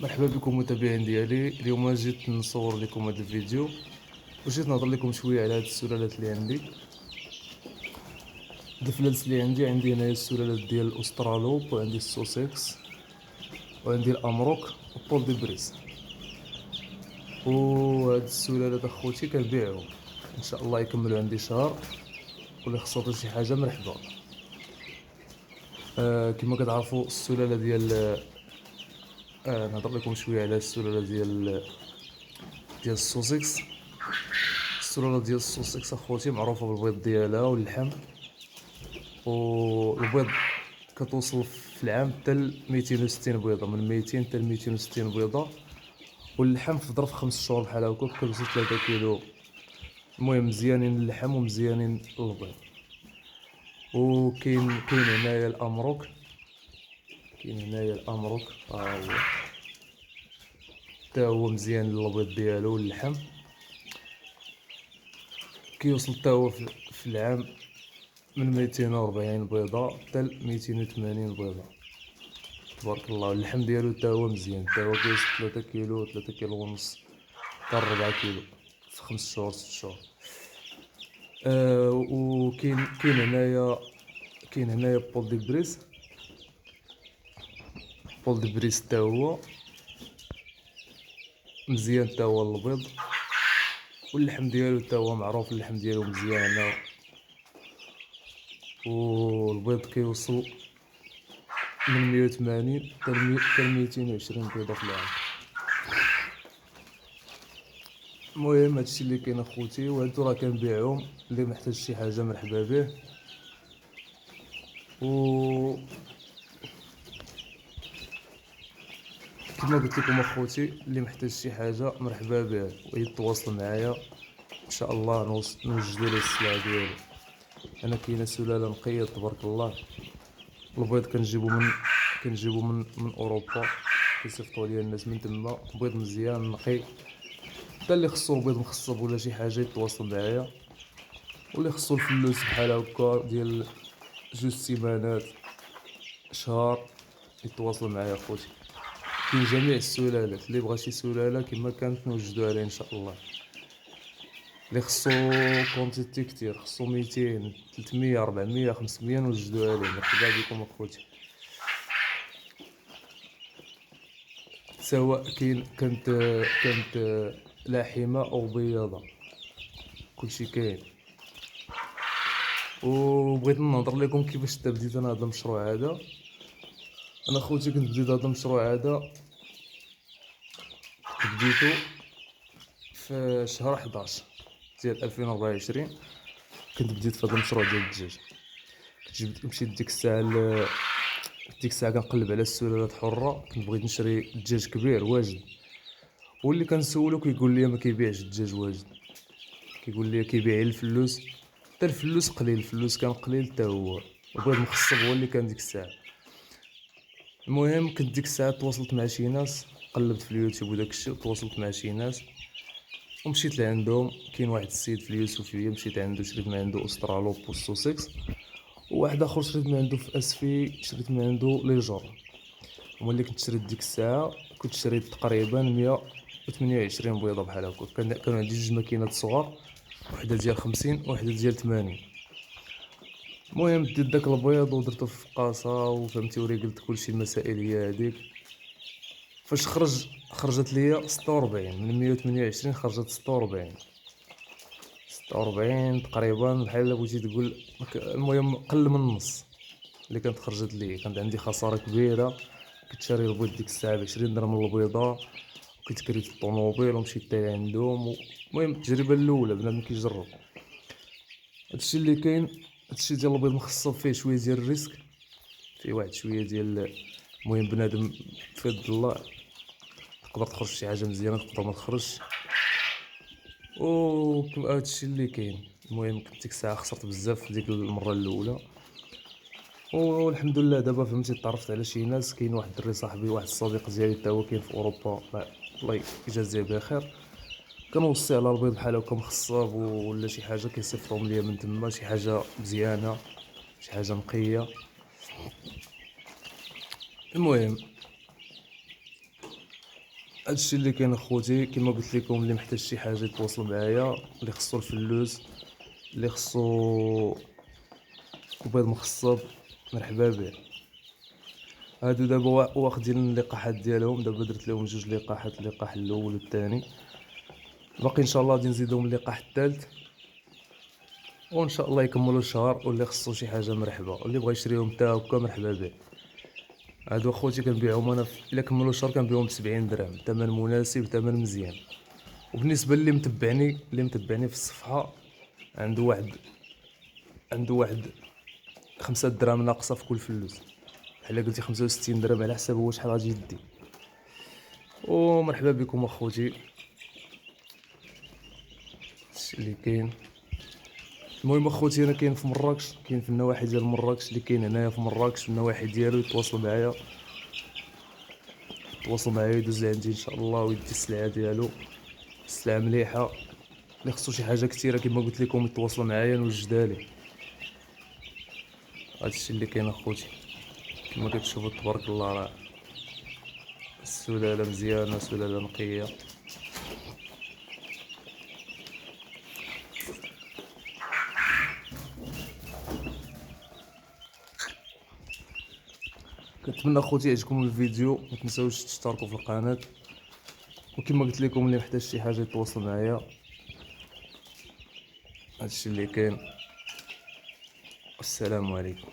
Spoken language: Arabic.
مرحبا بكم متابعين ديالي. اليوم جيت نصور لكم هذا الفيديو وجيت نهضر لكم شويه على هاد السلالات اللي عندي. هاد الفلالس اللي عندي هنايا السلالات ديال الاسترالوب، وعندي السوسيكس، وعندي الامروك وبول دي بريس. وهاد السلالات اخوتي كنبيعهم ان شاء الله يكملوا عندي شهر، واللي خصو شي حاجه مرحبا. كما كتعرفوا السلاله ديال نهضر لكم شويه على السلاله ديال السوسيكس. السلاله ديال السوسيكس اخوتي معروفه بالبيض ديالها واللحم، والبيض كتوصل في العام حتى ل 260 بيضه، من 200 حتى ل 260 بيضه. واللحم في ظرف 5 شهور بحال هكا كتوصل 3 كيلو. المهم مزيانين اللحم ومزيانين البيض. وكاين هنايا الامروك، ها هو حتى هو مزيان البيض ديالو واللحم، كيوصل حتى هو في العام من 240 بيضه حتى ل 280 بيضه. تبارك الله. اللحم ديالو حتى هو مزيان، حتى هو كيوصل 3 كيلو، 3 كيلو ونص حتى 4 كيلو في 5 شهور 6 شهور. كاين هنايا بول دي بريس. بول دي بريس حتى هو مزيان، حتى هو البيض واللحم ديالو حتى هو معروف، اللحم ديالو مزيان، والبيض كيوصل من 180 حتى ل 220 بيضه في العام. المهم هادشي اللي كاين اخوتي، وهادو راه كنبيعهم، اللي محتاج شي حاجه مرحبا به. و كما قلت لكم اخوتي، اللي محتاج شي حاجه مرحبا به ويتواصل معايا ان شاء الله نوجدوا له السلعه ديالو. انا كاينه سلاله نقيه تبارك الله. البيض كنجيبو من اوروبا، كيصيفطوا ليا الناس من تما، بيض مزيان نقي. حتى اللي خصو البيض مخصب ولا شي حاجه يتواصل معايا، واللي خصو الفلوس بحال هكا ديال 2 سيمانات شهر يتواصل معايا اخوتي. كاين جميع السلالات، اللي بغى شي سلاله كما كانت نوجدوها عليه ان شاء الله. اللي خصو كونتيتي كتير، خصو 200 300 400 500 نوجدوها عليه. مرحبا بكم اخوتي. سواء كانت لاحمه او بياضه، كلشي كاين. وبغيت نهضر لكم كيفاش بديت انا هذا المشروع هذا. انا خوتي كنت بديت هذا المشروع هذا، بديتو في شهر 11 ديال 2024. كنت بديت في هذا المشروع ديال الدجاج. مشيت ديك الساعه كنقلب على السلالات حره، كنت بغيت نشري دجاج كبير واجد. واللي كنسولو كيقول لي ما كيبيعش الدجاج واجد، كيقول لي كيبيع الفلوس. حتى الفلوس قليل، الفلوس كان قليل حتى هو، وبغيت مخصب هو اللي كان ديك الساعه. المهم كنت ديك الساعه تواصلت مع شي ناس، قلبت في اليوتيوب وداك الشيء، وتواصلت مع شي ناس ومشيت لعندهم. كاين واحد السيد في اليوسفيه مشيت عنده، شريت من عنده استرالوب والسوسيكس. وواحد اخر شريت من عنده في اسفي، شريت من عنده لي جور. هما اللي كنت شريت ديك الساعه. كنت شريت تقريبا 128 بيضه بحال هكا. كانوا عندي جوج ماكينات صغار، وحده ديال 50 وحده ديال 80. المهم ديت داك البيض ودرتو في قاصه وفهمتي، وريقلت كلشي. المسائل هي هذيك. فاش خرجت ليا 46 من 128، خرجت 46 تقريبا، بحال بغيتي تقول. المهم قل من النص اللي كانت خرجت لي. كانت عندي خساره كبيره. كنت شاري البيض ديك الساعه ب 20 درهم البيضه، وكنت كريت الطوموبيل ومشيت حتى عندهم. المهم التجربه الاولى بنادم كيجرب. هادشي اللي كاين. هادشي ديال البيض مخصب فيه شويه ديال الريسك، فيه واحد شويه ديال. المهم بنادم في يد الله، تقدر تخرج شي حاجه مزيانه، تقدر ما تخرجش. وكما هادشي اللي كاين. المهم كنت ديك الساعه خسرت بزاف ديك المره الاولى، والحمد لله دابا فهمتي تعرفت على شي ناس. كاين واحد الدري صاحبي، واحد الصديق ديالي حتى هو كاين في اوروبا، الله يجازيه بخير. كنوصي على البيض بحال هكا مخصب ولا شي حاجه، كيصيفطهم ليا من تما، شي حاجه مزيانه، شي حاجه نقيه. المهم هادشي اللي كاين اخوتي. كما قلت لكم، اللي محتاج شي حاجه يتواصلوا معايا، اللي خصو الفلوس، اللي خصو بيض مخصب، مرحبا به. هادو دابا واخدين اللقاحات ديالهم، دابا درت لهم 2 لقاحات، اللقاح الاول والثاني. باقي ان شاء الله غادي نزيدهم اللقاح الثالث، وان شاء الله يكملوا الشهر. واللي خصو شي حاجه مرحبا، واللي بغى يشريهم حتى هكا مرحبا به. هادو اخوتي كنبيعهم انا الا كملوا الشهر كنبيعهم ب70 درهم، ثمن مناسب، ثمن مزيان. وبالنسبه اللي متبعني في الصفحه، عنده واحد 5 دراهم ناقصه في كل فلوس، بحال قلتي 65 درهم على حسب هو شحال غادي يدي. ومرحبا بكم اخوتي. هادشي اللي كاين. المهم اخوتي، انا كاين في مراكش، كاين في النواحي ديال مراكش، اللي كاين هنايا في مراكش في النواحي ديالو يتواصلوا معايا يدوز لعندي ان شاء الله ويدي السلعه ديالو، السلعه مليحه. اللي خصو شي حاجه كثيره كما قلت لكم يتواصلوا معايا نوجدها ليه. هادشي اللي كاين اخوتي. كما كتشوفوا تبارك الله، راه السلاله مزيانه، سلاله نقيه. كنتمنى اخوتي يعجبكم الفيديو، ما تنساوش تشتركوا في القناه. وكما قلت لكم، اللي محتاج شي حاجه يتواصل معايا. هادشي اللي كاين. السلام عليكم.